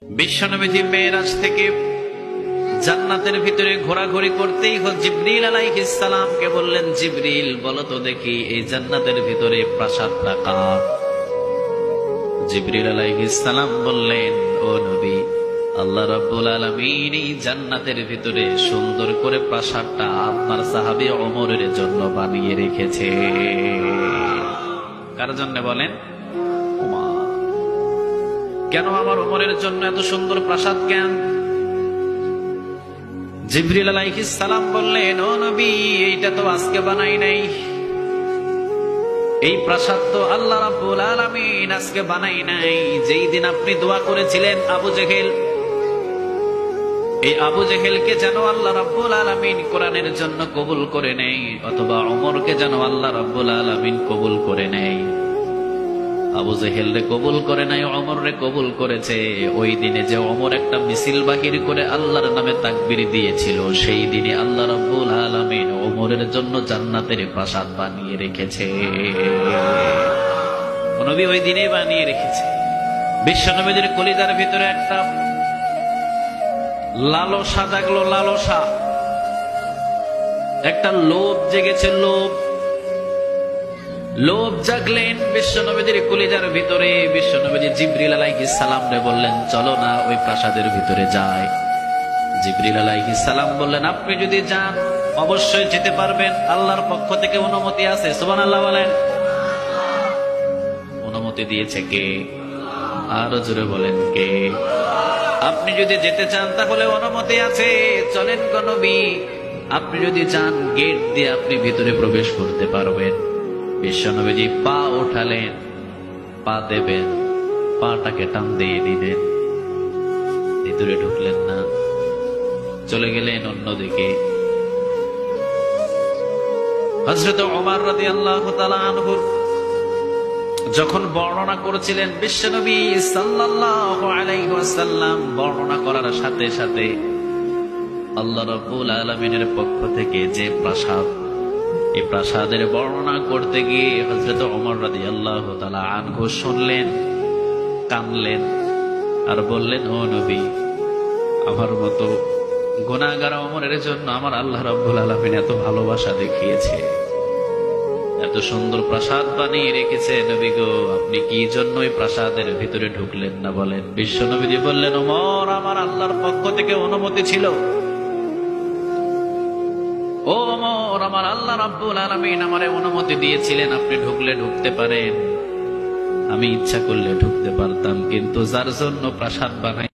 বিশ্বনবীজি মেরাজ থেকে জান্নাতের ভিতরে ঘোরাঘুরি করতেই জিবরিল আলাইহিস সালামকে বললেন, জিবরিল বলো তো দেখি এই জান্নাতের ভিতরে প্রাসাদটা কার? জিবরিল আলাইহিস সালাম বললেন, ও নবী, আল্লাহ রাব্বুল আলামিন এই জান্নাতের ভিতরে সুন্দর করে প্রাসাদটা আপনার সাহাবী ওমরের জন্য বানিয়ে রেখেছে। কার জন্য বলেন? ওমর। কেন আমার ওমরের জন্য এত সুন্দর প্রাসাদ কেন? জিবরিল আলাইহিস সালাম বললেন, ও নবী, এইটা তো আজকে বানাই নাই, এই প্রাসাদ তো আল্লাহ রাব্বুল আলামিন আজকে বানাই নাই। যেই দিন আপনি দোয়া করেছিলেন আবু জেহেল, এই আবু জেহেলকে যেন আল্লাহ রাব্বুল আলামিন কোরআনের জন্য কবুল করে নেই, অথবা ওমরকে যেন আল্লাহ রাব্বুল আলামিন কবুল করে নেই। আবু জেহেল রে কবুল করে নাই, ওমর রে কবুল করেছে। ওই দিনে যে ওমর একটা মিছিল বাহির করে আল্লাহর নামে তাকবীর দিয়েছিল, সেই দিনে আল্লাহ রাব্বুল আলামিন ওমরের জন্য জান্নাতের প্রাসাদ বানিয়ে রেখেছে। নবী ওই দিনে বানিয়ে রেখেছে। বিশ্বনবীর কলিজার ভিতরে একটা লালসা জাগলো, লালসা, একটা লোভ জেগেছে, লোভ জাগলেন বিশ্বনবীর কলিজার ভিতরে। বিশ্বনবী জিবরিল আলাইহিস সালাম রে বললেন, চলো না ওই প্রাসাদের ভিতরে যাই। জিবরিল আলাইহিস সালাম বললেন, আপনি যদি যান অবশ্যই যেতে পারবেন, আল্লাহর পক্ষ থেকে অনুমতি আছে। সুবহানাল্লাহ বলেন। অনুমতি দিয়েছে কে? আরো জোরে বলেন, কে? আপনি যদি যেতে চান তাহলে অনুমতি আছে, চলেন গো নবী। আপনি যদি চান গেট দিয়ে আপনি ভিতরে প্রবেশ করতে পারবেন। বিশ্বনবীজি পা উঠালেন, পা দেবেন, পাটাকে টান দিয়ে দিলেন, ভিতরে ঢুকলেন না, চলে গেলেন অন্যদিকে। হযরত ওমর রাদিয়াল্লাহু তাআলা আনহু যখন বর্ণনা করেছিলেন, বিশ্বনবী সাল্লাল্লাহু আলাইহি ওয়াসাল্লাম বর্ণনা করার সাথে সাথে আল্লাহ রাব্বুল আলামিনের পক্ষ থেকে যে প্রাসাদ, এই প্রাসাদের বর্ণনা করতে গিয়ে হযরত ওমর রাদিয়াল্লাহু তাআলা আনহু শুনলেন, কানলেন, আর বললেন, ও নবী, আমার মতো গুনাহগার ওমরের জন্য আমার আল্লাহ রাব্বুল আলামিন এত ভালোবাসা দেখিয়েছে, এত সুন্দর প্রাসাদ বানিয়ে রেখেছে। নবী গো, আপনি কি জন্য এই প্রাসাদের ভিতরে ঢুকলেন না বলেন? বিশ্ব নবীজি বললেন, ওমর, আমার আল্লাহর পক্ষ থেকে অনুমতি ছিল। ও ওমর, আমার আল্লাহ রাব্বুল আলামিন আমারে অনুমতি দিয়েছিলেন, আপনি ঢুকলে ঢুকতে পারেন। আমি ইচ্ছা করলে ঢুকতে পারতাম, কিন্তু যার জন্য প্রাসাদ বানাই